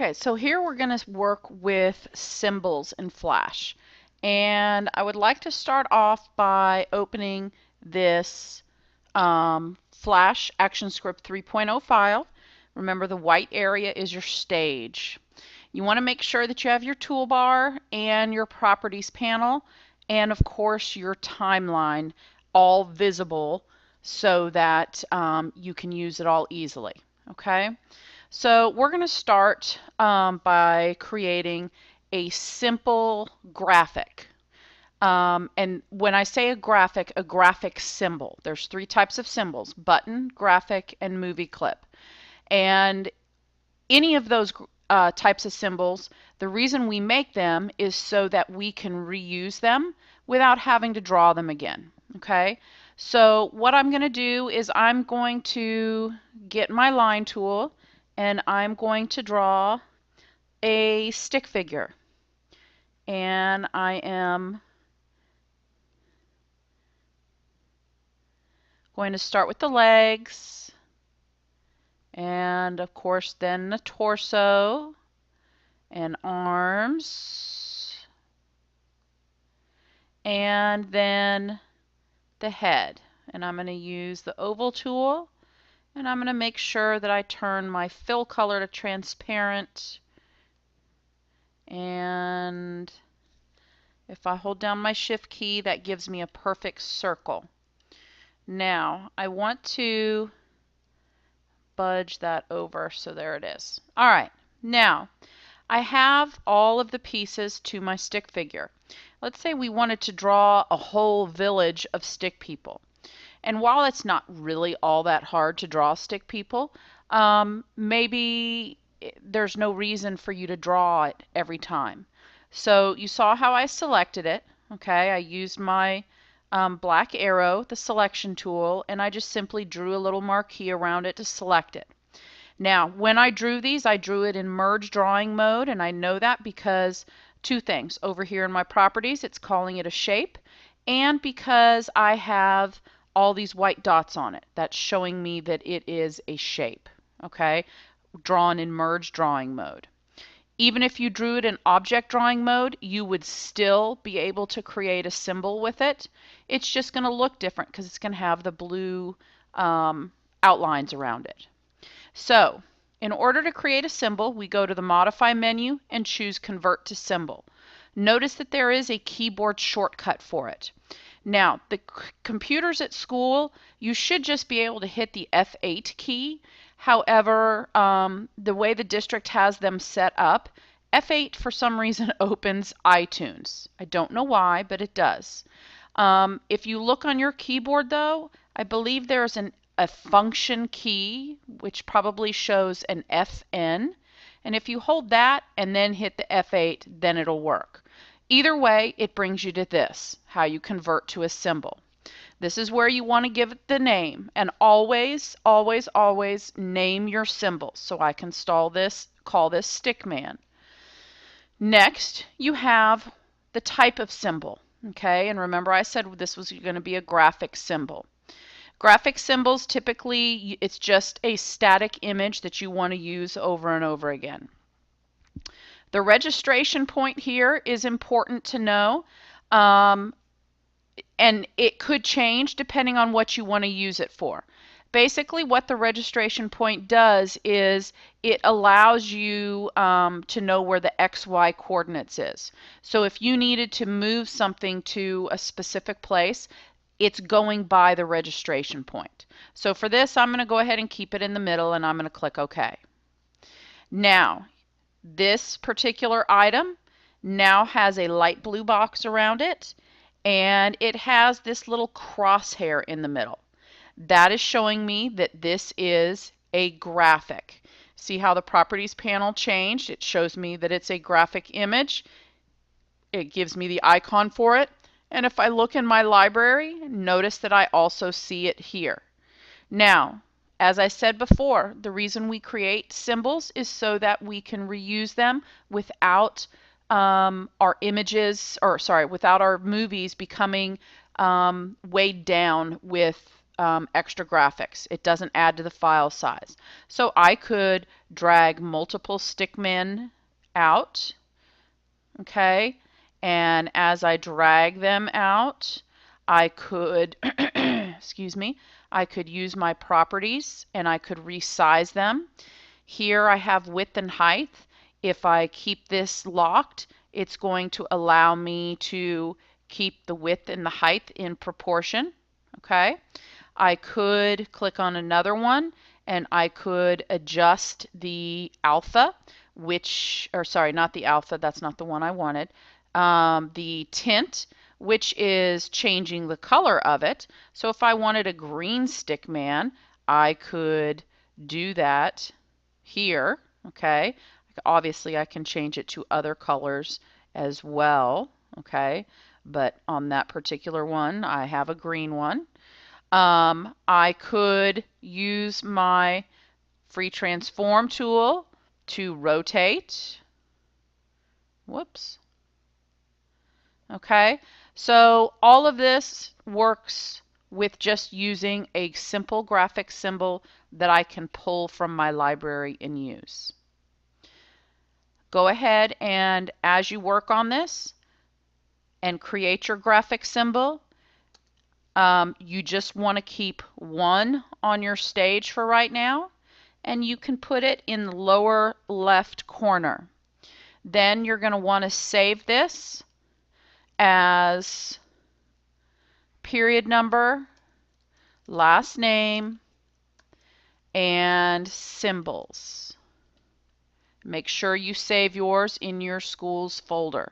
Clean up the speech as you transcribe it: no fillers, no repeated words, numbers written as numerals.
Okay, so here we're going to work with symbols in Flash. And I would like to start off by opening this Flash ActionScript 3.0 file. Remember, the white area is your stage. You want to make sure that you have your toolbar and your properties panel and, of course, your timeline all visible so that you can use it all easily. Okay? So we're going to start by creating a simple graphic. And when I say a graphic symbol. There's three types of symbols: button, graphic, and movie clip. And any of those types of symbols, the reason we make them is so that we can reuse them without having to draw them again. Okay? So what I'm going to do is I'm going to get my line tool and I'm going to draw a stick figure. And I am going to start with the legs, and of course then the torso and arms, and then the head. And I'm going to use the oval tool, and I'm going to make sure that I turn my fill color to transparent. And if I hold down my shift key, that gives me a perfect circle. Now I want to budge that over, so there it is. All right, now I have all of the pieces to my stick figure. Let's say we wanted to draw a whole village of stick people. And while it's not really all that hard to draw stick people, maybe there's no reason for you to draw it every time. So you saw how I selected it. Okay, I used my black arrow, the selection tool, and I just simply drew a little marquee around it to select it. Now, when I drew these, I drew it in merge drawing mode, and I know that because two things. Over here in my properties, it's calling it a shape, and because I have all these white dots on it, that's showing me that it is a shape, okay, drawn in merge drawing mode. Even if you drew it in object drawing mode, you would still be able to create a symbol with it. It's just going to look different because it's going to have the blue outlines around it. So, in order to create a symbol, we go to the Modify menu and choose Convert to Symbol. Notice that there is a keyboard shortcut for it. Now, the computers at school, you should just be able to hit the F8 key. However, the way the district has them set up, F8 for some reason opens iTunes. I don't know why, but it does. If you look on your keyboard, though, I believe there's a function key, which probably shows an FN. And if you hold that and then hit the F8, then it'll work. Either way, it brings you to this, how you convert to a symbol. This is where you want to give it the name. And always, always, always name your symbol. So I can call this Stickman. Next, you have the type of symbol. Okay, and remember I said this was going to be a graphic symbol. Graphic symbols, typically, it's just a static image that you want to use over and over again. The registration point here is important to know, and it could change depending on what you want to use it for. Basically, what the registration point does is it allows you to know where the XY coordinates is. So if you needed to move something to a specific place, it's going by the registration point. So for this, I'm going to go ahead and keep it in the middle, and I'm going to click OK. Now, this particular item now has a light blue box around it, and it has this little crosshair in the middle. That is showing me that this is a graphic. See how the properties panel changed? It shows me that it's a graphic image. It gives me the icon for it. And if I look in my library, notice that I also see it here. Now, as I said before, the reason we create symbols is so that we can reuse them without our images, or sorry, without our movies becoming weighed down with extra graphics. It doesn't add to the file size. So I could drag multiple stickmen out, okay? And as I drag them out, I could, excuse me, I could use my properties and I could resize them. Here I have width and height. If I keep this locked, it's going to allow me to keep the width and the height in proportion, okay? I could click on another one and I could adjust the alpha, or sorry, not the alpha, that's not the one I wanted. The tint, which is changing the color of it. So if I wanted a green stick man, I could do that here, okay? Obviously I can change it to other colors as well, okay? But on that particular one, I have a green one. I could use my free transform tool to rotate. Whoops. Okay, so all of this works with just using a simple graphic symbol that I can pull from my library and use. Go ahead and as you work on this and create your graphic symbol, you just want to keep one on your stage for right now, and you can put it in the lower left corner. Then you're going to want to save this as period number, last name, and symbols. Make sure you save yours in your school's folder.